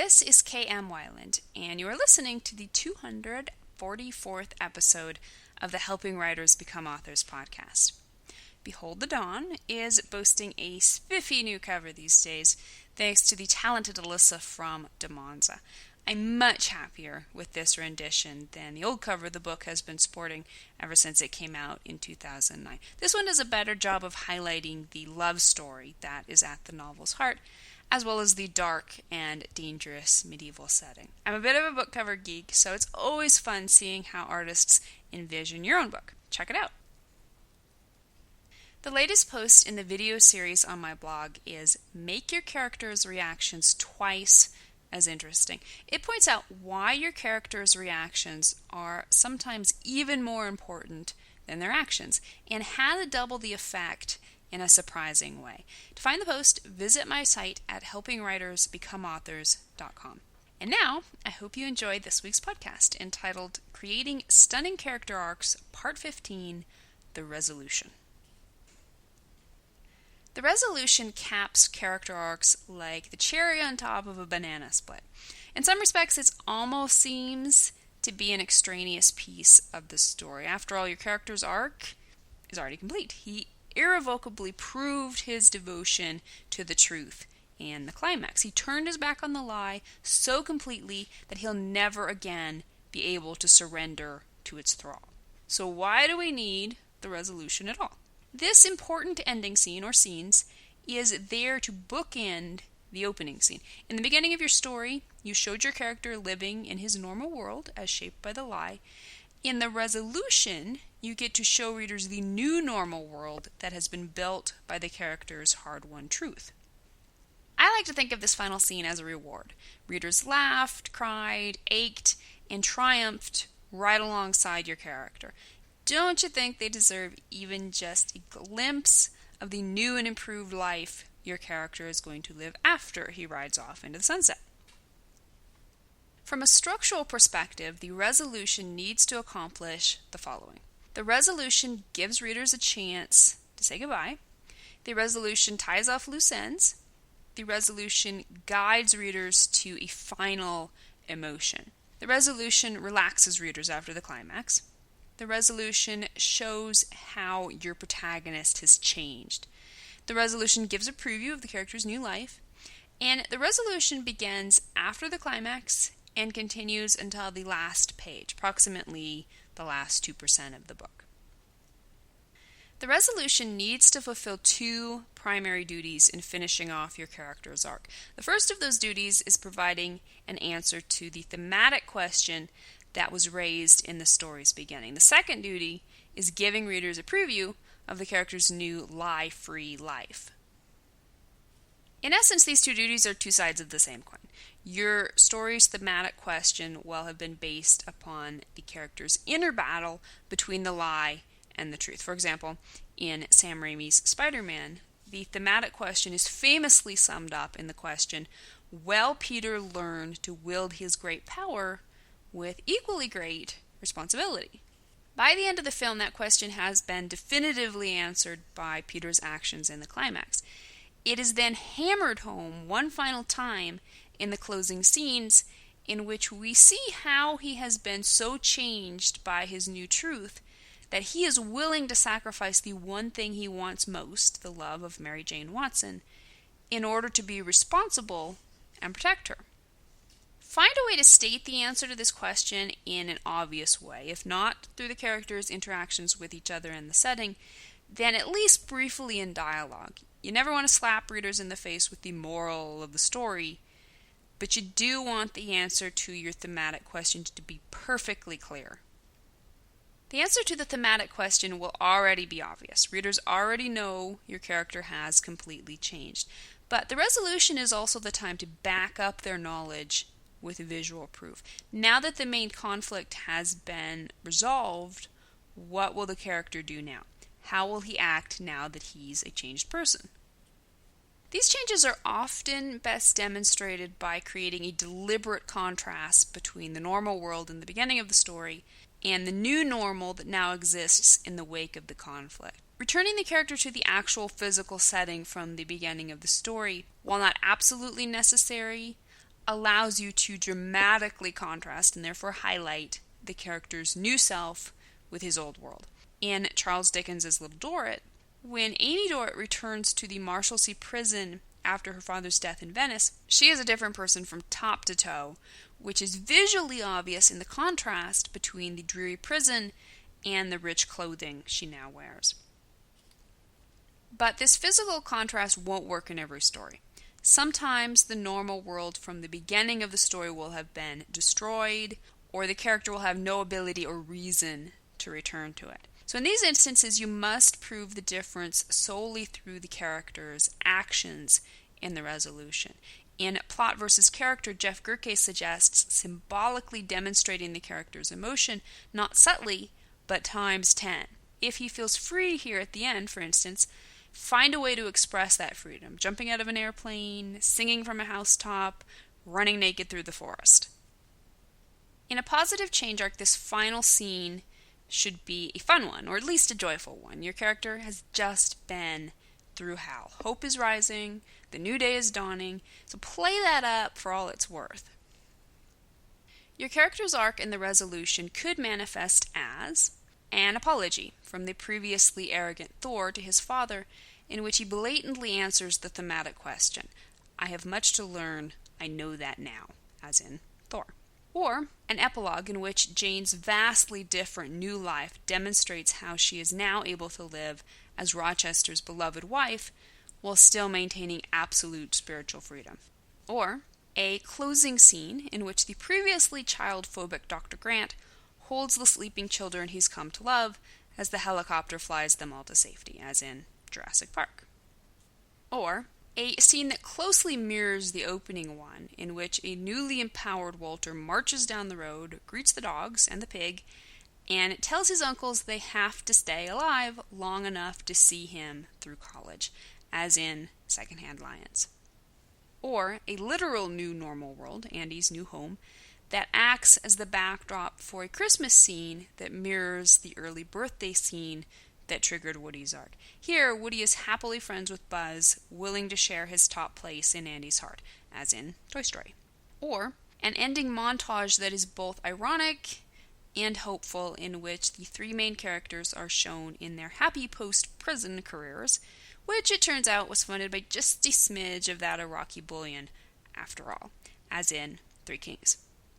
This is K.M. Weiland, and you are listening to the 244th episode of the Helping Writers Become Authors podcast. Behold the Dawn is boasting a spiffy new cover these days, thanks to the talented Alyssa from Damonza. I'm much happier with this rendition than the old cover the book has been sporting ever since it came out in 2009. This one does a better job of highlighting the love story that is at the novel's heart, as well as the dark and dangerous medieval setting. I'm a bit of a book cover geek, so it's always fun seeing how artists envision your own book. Check it out. The latest post in the video series on my blog is Make Your Character's Reactions Twice as Interesting. It points out why your character's reactions are sometimes even more important than their actions, and how to double the effect in a surprising way. To find the post, visit my site at helpingwritersbecomeauthors.com. And now, I hope you enjoyed this week's podcast entitled Creating Stunning Character Arcs, Part 15, The Resolution. The resolution caps character arcs like the cherry on top of a banana split. In some respects, it almost seems to be an extraneous piece of the story. After all, your character's arc is already complete. He irrevocably proved his devotion to the truth and the climax. He turned his back on the lie so completely that he'll never again be able to surrender to its thrall. So why do we need the resolution at all? This important ending scene or scenes is there to bookend the opening scene. In the beginning of your story, you showed your character living in his normal world as shaped by the lie. In the resolution, you get to show readers the new normal world that has been built by the character's hard-won truth. I like to think of this final scene as a reward. Readers laughed, cried, ached, and triumphed right alongside your character. Don't you think they deserve even just a glimpse of the new and improved life your character is going to live after he rides off into the sunset? From a structural perspective, the resolution needs to accomplish the following. The resolution gives readers a chance to say goodbye. The resolution ties off loose ends. The resolution guides readers to a final emotion. The resolution relaxes readers after the climax. The resolution shows how your protagonist has changed. The resolution gives a preview of the character's new life. And the resolution begins after the climax and continues until the last page, approximately the last 2% of the book. The resolution needs to fulfill two primary duties in finishing off your character's arc. The first of those duties is providing an answer to the thematic question that was raised in the story's beginning. The second duty is giving readers a preview of the character's new lie-free life. In essence, these two duties are two sides of the same coin. Your story's thematic question will have been based upon the character's inner battle between the lie and the truth. For example, in Sam Raimi's Spider-Man, the thematic question is famously summed up in the question, will Peter learn to wield his great power with equally great responsibility? By the end of the film, that question has been definitively answered by Peter's actions in the climax. It is then hammered home one final time in the closing scenes, in which we see how he has been so changed by his new truth that he is willing to sacrifice the one thing he wants most, the love of Mary Jane Watson, in order to be responsible and protect her. Find a way to state the answer to this question in an obvious way. If not through the characters' interactions with each other in the setting, then at least briefly in dialogue. You never want to slap readers in the face with the moral of the story, but you do want the answer to your thematic question to be perfectly clear. The answer to the thematic question will already be obvious. Readers already know your character has completely changed. But the resolution is also the time to back up their knowledge with visual proof. Now that the main conflict has been resolved, what will the character do now? How will he act now that he's a changed person? These changes are often best demonstrated by creating a deliberate contrast between the normal world in the beginning of the story and the new normal that now exists in the wake of the conflict. Returning the character to the actual physical setting from the beginning of the story, while not absolutely necessary, allows you to dramatically contrast and therefore highlight the character's new self with his old world. In Charles Dickens's Little Dorrit, when Amy Dorrit returns to the Marshalsea prison after her father's death in Venice, she is a different person from top to toe, which is visually obvious in the contrast between the dreary prison and the rich clothing she now wears. But this physical contrast won't work in every story. Sometimes the normal world from the beginning of the story will have been destroyed, or the character will have no ability or reason to return to it. So in these instances, you must prove the difference solely through the character's actions in the resolution. In Plot versus Character, Jeff Gerke suggests symbolically demonstrating the character's emotion, not subtly, but times 10. If he feels free here at the end, for instance, find a way to express that freedom. Jumping out of an airplane, singing from a housetop, running naked through the forest. In a positive change arc, this final scene should be a fun one, or at least a joyful one. Your character has just been through hell. Hope is rising, the new day is dawning, so play that up for all it's worth. Your character's arc in the resolution could manifest as an apology from the previously arrogant Thor to his father, in which he blatantly answers the thematic question, "I have much to learn, I know that now," as in Thor. Or an epilogue in which Jane's vastly different new life demonstrates how she is now able to live as Rochester's beloved wife while still maintaining absolute spiritual freedom. Or a closing scene in which the previously child-phobic Dr. Grant holds the sleeping children he's come to love as the helicopter flies them all to safety, as in Jurassic Park. Or a scene that closely mirrors the opening one, in which a newly empowered Walter marches down the road, greets the dogs and the pig, and tells his uncles they have to stay alive long enough to see him through college, as in Secondhand Lions. Or a literal new normal world, Andy's new home, that acts as the backdrop for a Christmas scene that mirrors the early birthday scene that triggered Woody's arc. Here, Woody is happily friends with Buzz, willing to share his top place in Andy's heart, as in Toy Story. Or an ending montage that is both ironic and hopeful, in which the three main characters are shown in their happy post-prison careers, which it turns out was funded by just a smidge of that Iraqi bullion, after all, as in Three Kings.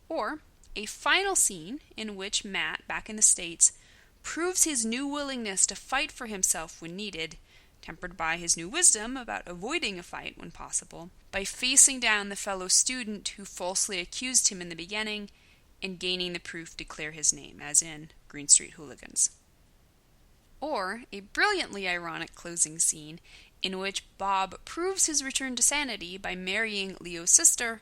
Or a final scene in which Matt, back in the States, proves his new willingness to fight for himself when needed, tempered by his new wisdom about avoiding a fight when possible, by facing down the fellow student who falsely accused him in the beginning and gaining the proof to clear his name, as in Green Street Hooligans. Or a brilliantly ironic closing scene in which Bob proves his return to sanity by marrying Leo's sister,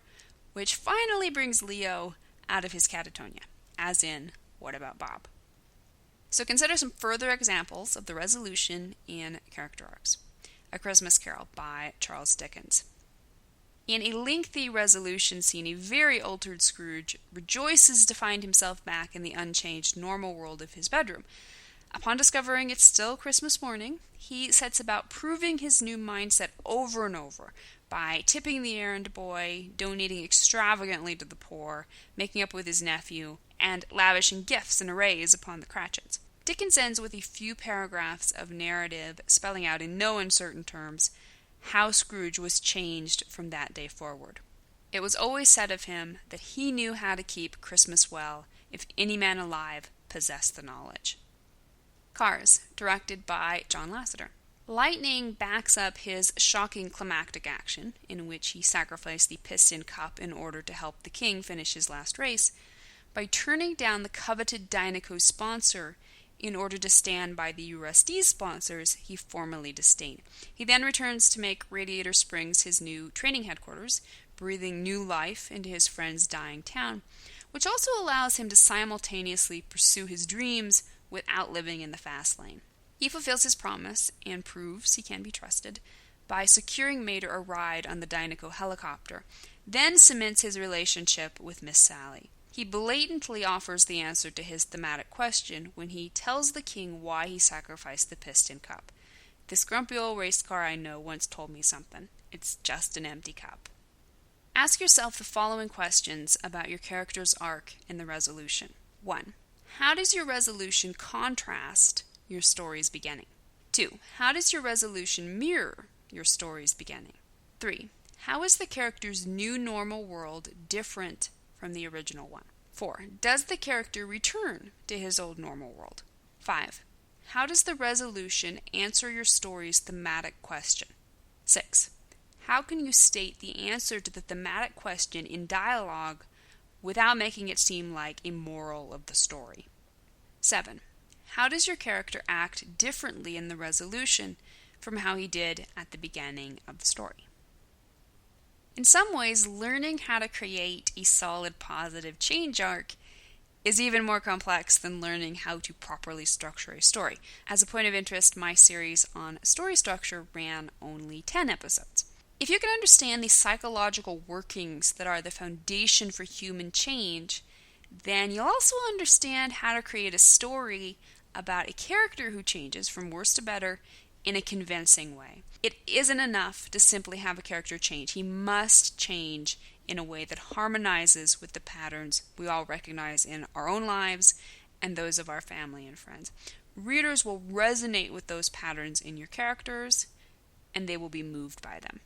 which finally brings Leo out of his catatonia, as in What About Bob? So consider some further examples of the resolution in character arcs. A Christmas Carol by Charles Dickens. In a lengthy resolution scene, a very altered Scrooge rejoices to find himself back in the unchanged normal world of his bedroom. Upon discovering it's still Christmas morning, he sets about proving his new mindset over and over by tipping the errand boy, donating extravagantly to the poor, making up with his nephew, and lavishing gifts and arrays upon the Cratchits. Dickens ends with a few paragraphs of narrative spelling out in no uncertain terms how Scrooge was changed from that day forward. It was always said of him that he knew how to keep Christmas well if any man alive possessed the knowledge. Cars, directed by John Lasseter. Lightning backs up his shocking climactic action, in which he sacrificed the piston cup in order to help the king finish his last race, by turning down the coveted Dynaco sponsor in order to stand by the USD sponsors he formerly disdained. He then returns to make Radiator Springs his new training headquarters, breathing new life into his friend's dying town, which also allows him to simultaneously pursue his dreams without living in the fast lane. He fulfills his promise and proves he can be trusted by securing Mater a ride on the Dynaco helicopter, then cements his relationship with Miss Sally. He blatantly offers the answer to his thematic question when he tells the king why he sacrificed the piston cup. "This grumpy old race car I know once told me something. It's just an empty cup." Ask yourself the following questions about your character's arc and the resolution. 1. How does your resolution contrast your story's beginning? 2. How does your resolution mirror your story's beginning? 3. How is the character's new normal world different from the original one? 4. Does the character return to his old normal world? 5. How does the resolution answer your story's thematic question? 6. How can you state the answer to the thematic question in dialogue without making it seem like a moral of the story? 7. How does your character act differently in the resolution from how he did at the beginning of the story? In some ways, learning how to create a solid positive change arc is even more complex than learning how to properly structure a story. As a point of interest, my series on story structure ran only 10 episodes. If you can understand the psychological workings that are the foundation for human change, then you'll also understand how to create a story about a character who changes from worse to better in a convincing way. It isn't enough to simply have a character change. He must change in a way that harmonizes with the patterns we all recognize in our own lives and those of our family and friends. Readers will resonate with those patterns in your characters, and they will be moved by them.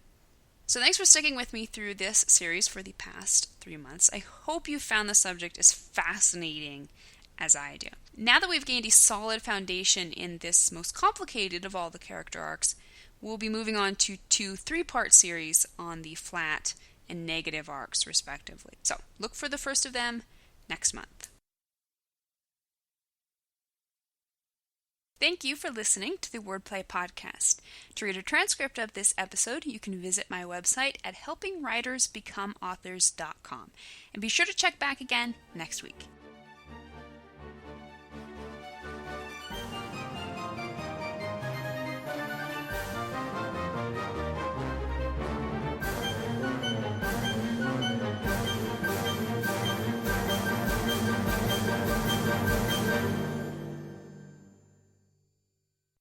So thanks for sticking with me through this series for the past 3 months. I hope you found the subject as fascinating as I do. Now that we've gained a solid foundation in this most complicated of all the character arcs, we'll be moving on to 2 3-part series on the flat and negative arcs, respectively. So look for the first of them next month. Thank you for listening to the Wordplay Podcast. To read a transcript of this episode, you can visit my website at helpingwritersbecomeauthors.com. And be sure to check back again next week.